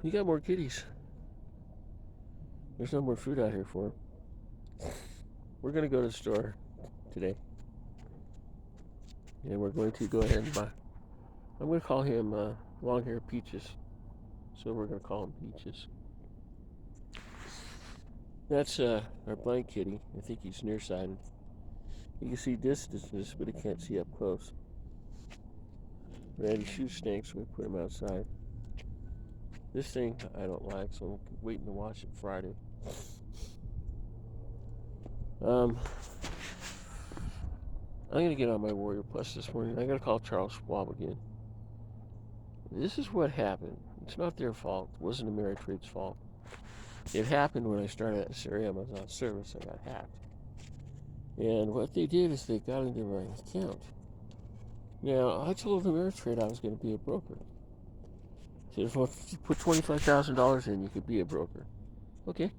You got more kitties. There's no more food out here for them. We're going to go to the store today. And we're going to go ahead and buy. I'm going to call him Long Hair Peaches. So we're going to call him Peaches. That's our blind kitty. I think he's nearsighted. You can see distances, but he can't see up close. Randy's shoe stinks, so we put him outside. This thing I don't like, so I'm waiting to wash it Friday. I'm going to get on my Warrior Plus this morning. I got to call Charles Schwab again. This is what happened. It's not their fault. It wasn't Ameritrade's fault. It happened when I started at Sara Amazon service. I got hacked. And what they did is they got into my account. Now, I told Ameritrade I was going to be a broker. Said if you put $25,000 in, you could be a broker. Okay.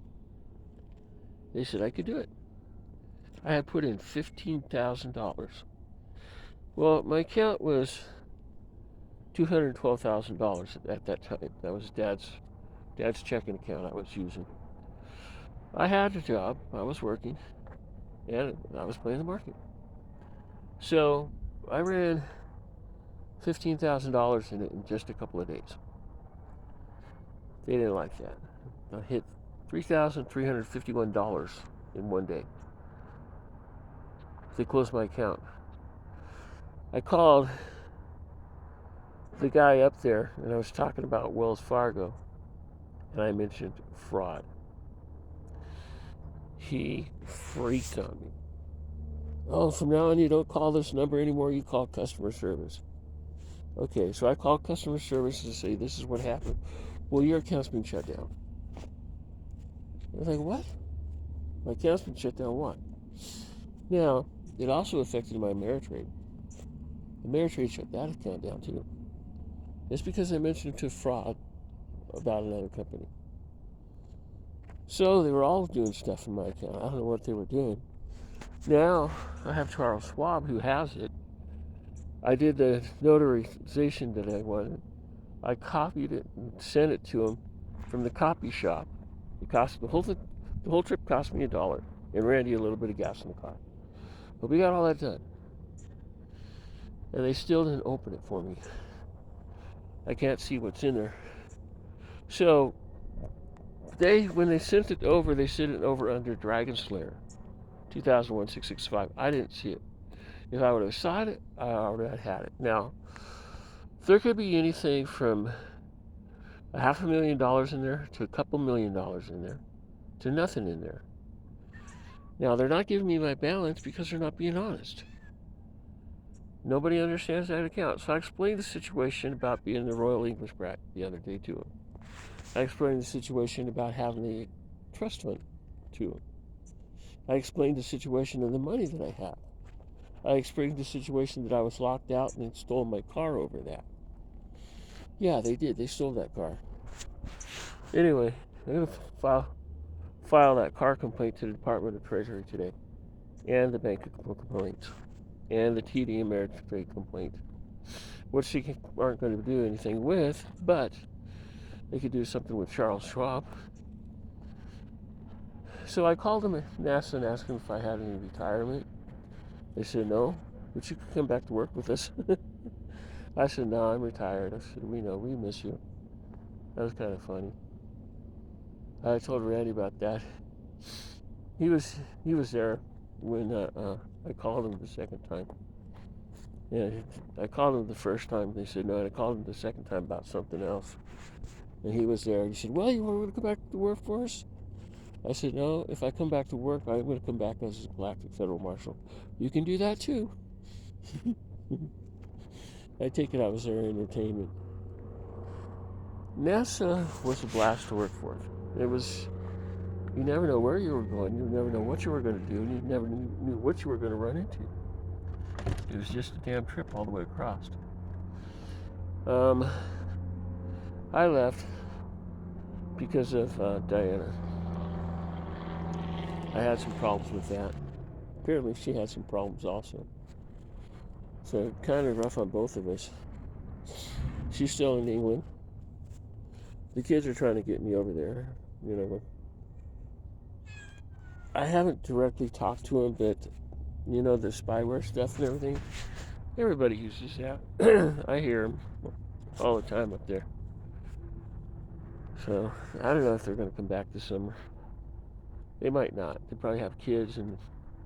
They said I could do it. I had put in $15,000. Well, my account was $212,000 at that time. That was Dad's checking account I was using. I had a job. I was working, and I was playing the market. So I ran $15,000 in it in just a couple of days. They didn't like that. I hit $3,351 in one day. They closed my account. I called the guy up there, and I was talking about Wells Fargo, and I mentioned fraud. He freaked on me. Oh, from now on, you don't call this number anymore, you call customer service. Okay, so I called customer service to say, this is what happened. Well, your account's been shut down. I was like, what? My account's been shut down, what? Now, it also affected my Ameritrade. Ameritrade shut that account down, too. It's because I mentioned to fraud about another company. So they were all doing stuff in my account. I don't know what they were doing. Now, I have Charles Schwab who has it. I did the notarization that I wanted. I copied it and sent it to him from the copy shop. It cost the whole trip cost me $1 and Randy a little bit of gas in the car. But we got all that done. And they still didn't open it for me. I can't see what's in there. So when they sent it over under Dragon Slayer 2001-665. I didn't see it. If I would have saw it, I already had it. Now, there could be anything from $500,000 in there to a couple $1,000,000 in there to nothing in there. Now, they're not giving me my balance because they're not being honest. Nobody understands that account. So I explained the situation about being the Royal English brat the other day to him. I explained the situation about having the trust fund to him. I explained the situation of the money that I have. I explained the situation that I was locked out and they stole my car over that. Yeah, they did. They stole that car. Anyway, I'm going to file that car complaint to the Department of Treasury today, and the bank complaint, and the TD Ameritrade complaint, which they aren't going to do anything with, but they could do something with Charles Schwab. So I called them at NASA and asked them if I had any retirement. They said no, but you could come back to work with us. I said, no, I'm retired. I said, we know, we miss you. That was kind of funny. I told Randy about that. He was there when I called him the second time. Yeah, I called him the first time. They said no, and I called him the second time about something else. And he was there. And he said, well, you want to come back to work for us? I said, no, if I come back to work, I'm going to come back as a galactic federal marshal. You can do that too. I take it I was their entertainment. NASA was a blast to work for. It was, you never know where you were going. You never know what you were going to do. And you never knew what you were going to run into. It was just a damn trip all the way across. I left because of Diana. I had some problems with that. Apparently she had some problems also. So kind of rough on both of us. She's still in England. The kids are trying to get me over there. You know, I haven't directly talked to them, but you know, the spyware stuff and everything. Everybody uses that. I hear them all the time up there. So I don't know if they're going to come back this summer. They might not. They probably have kids and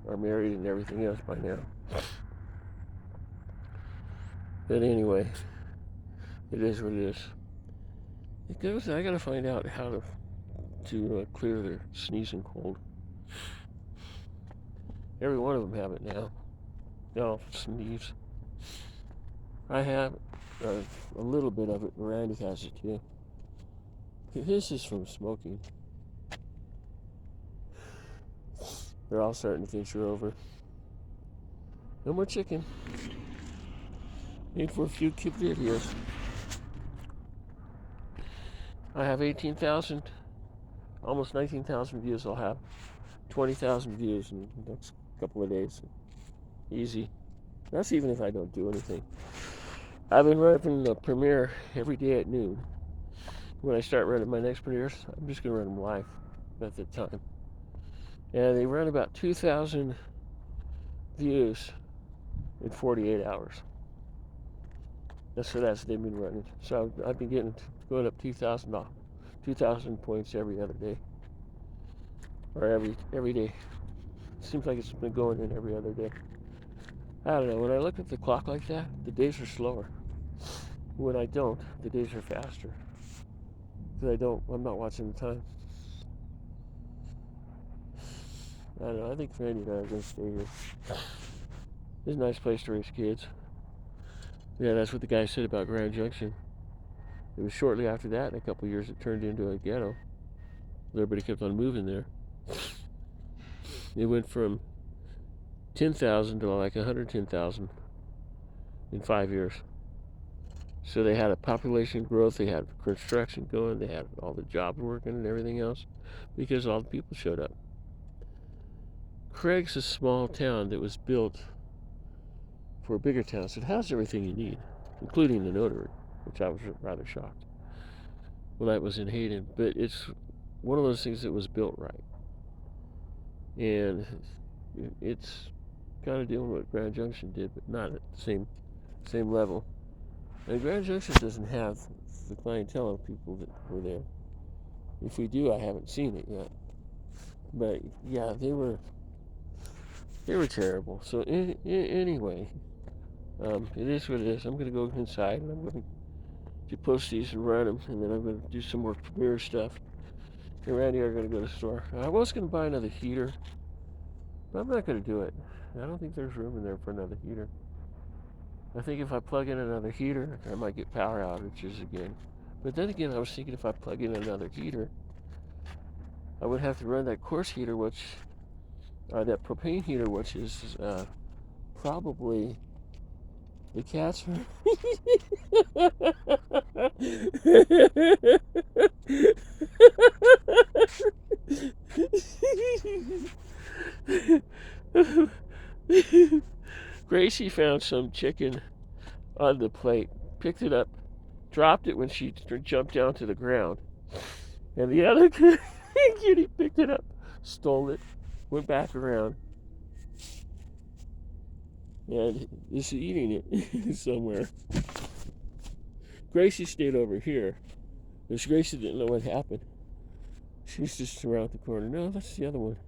are married and everything else by now. But anyway, it is what it is. It goes. I got to find out how to clear their sneezing cold. Every one of them have it now. They all sneeze. I have a little bit of it. Miranda has it too. This is from smoking. They're all starting to think you're over. No more chicken. Need for a few cute videos. I have 18,000, almost 19,000 views. I'll have 20,000 views in the next couple of days. Easy. That's even if I don't do anything. I've been running the premiere every day at noon. When I start running my next premieres, I'm just going to run them live at the time. And they run about 2,000 views in 48 hours. That's they've been running. So I've been going up 2,000 points every other day, or every day. Seems like it's been going in every other day. I don't know. When I look at the clock like that, the days are slower. When I don't, the days are faster. Because I'm not watching the time. I don't know. I think Randy and I are going to stay here. It's a nice place to raise kids. Yeah, that's what the guy said about Grand Junction. It was shortly after that, in a couple of years, it turned into a ghetto. Everybody kept on moving there. It went from 10,000 to like 110,000 in 5 years. So they had a population growth, they had construction going, they had all the jobs working and everything else because all the people showed up. Craig's a small town that was built for a bigger town, so it has everything you need, including the notary, which I was rather shocked when I was in Hayden. But it's one of those things that was built right. And it's kind of doing what Grand Junction did, but not at the same level. And Grand Junction doesn't have the clientele of people that were there. If we do, I haven't seen it yet. But yeah, they were terrible. So anyway, it is what it is. I'm gonna go inside and I'm going to post these and run them, and then I'm gonna do some more premiere stuff. And Randy are gonna go to the store. I was gonna buy another heater, but I'm not gonna do it. I don't think there's room in there for another heater. I think if I plug in another heater, I might get power outages again. But then again, I was thinking if I plug in another heater, I would have to run that coarse heater, that propane heater, which is probably the cat's. Gracie found some chicken on the plate, picked it up, dropped it when she jumped down to the ground, and the other kitty picked it up, stole it, went back around, and is eating it somewhere. Gracie stayed over here, because Gracie didn't know what happened. She's just around the corner. No, that's the other one.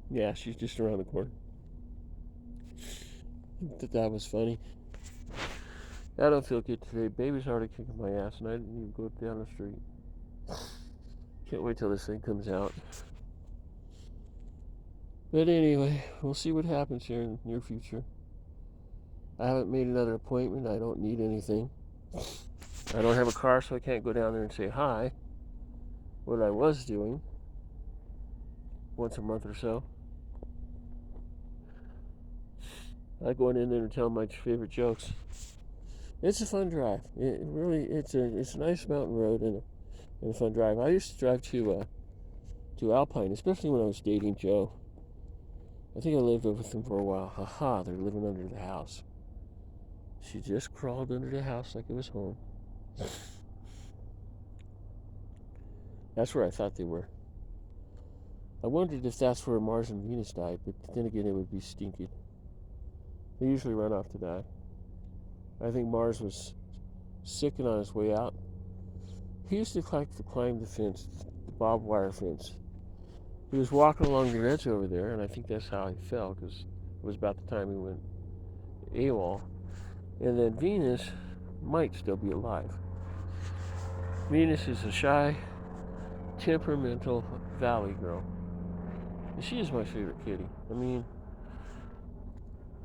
Yeah, she's just around the corner. That was funny. I don't feel good today. Baby's already kicking my ass, and I didn't even go down the street. Can't wait till this thing comes out. But anyway, we'll see what happens here in the near future. I haven't made another appointment. I don't need anything. I don't have a car, so I can't go down there and say hi. What I was doing once a month or so. I go in there and tell my favorite jokes. It's a fun drive. It's a nice mountain road and a fun drive. I used to drive to Alpine, especially when I was dating Joe. I think I lived with them for a while. Haha, they're living under the house. She just crawled under the house like it was home. That's where I thought they were. I wondered if that's where Mars and Venus died, but then again, it would be stinking. They usually run off to die. I think Mars was sick and on his way out. He used to like to climb the fence, the barbed wire fence. He was walking along the edge over there, and I think that's how he fell, because it was about the time he went AWOL. And then Venus might still be alive. Venus is a shy, temperamental valley girl. And she is my favorite kitty. I mean,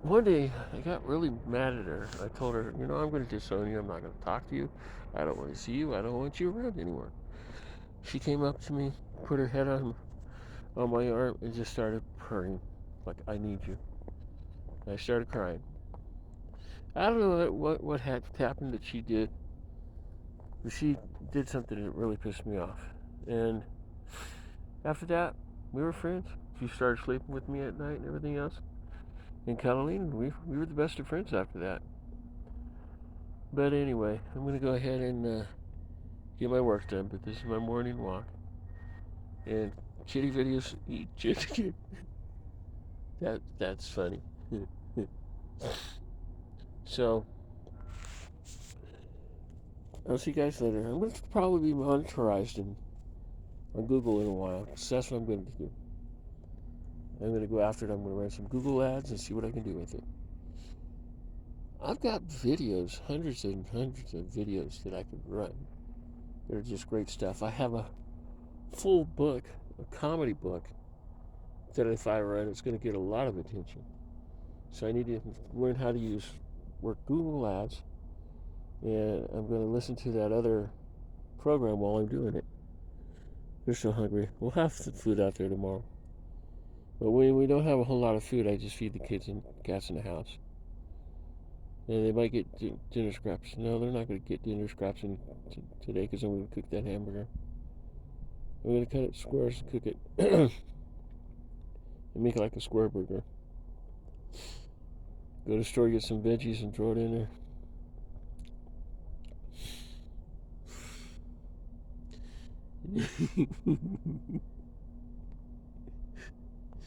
one day I got really mad at her. I told her, I'm going to disown you. I'm not going to talk to you. I don't want to see you. I don't want you around anymore. She came up to me, put her head on my arm, and just started purring like, I need you. And I started crying. I don't know what had happened that she did. But she did something that really pissed me off. And after that, we were friends. She started sleeping with me at night and everything else. And cuddling, we were the best of friends after that. But anyway, I'm going to go ahead and get my work done. But this is my morning walk. And kitty videos eat chicken. That's funny. So, I'll see you guys later. I'm going to probably be monetized on Google in a while. So that's what I'm going to do. I'm going to go after it. I'm going to run some Google ads and see what I can do with it. I've got videos, hundreds and hundreds of videos that I could run. They're just great stuff. I have a full book, a comedy book, that if I run, it's going to get a lot of attention. So I need to learn how to work Google ads, and I'm going to listen to that other program while I'm doing it. They're so hungry. We'll have some food out there tomorrow. But when we don't have a whole lot of food, I just feed the kids and cats in the house. And they might get dinner scraps. No, they're not going to get dinner scraps today because I'm going to cook that hamburger. I'm going to cut it squares and cook it and make it like a square burger. Go to the store, get some veggies, and throw it in there.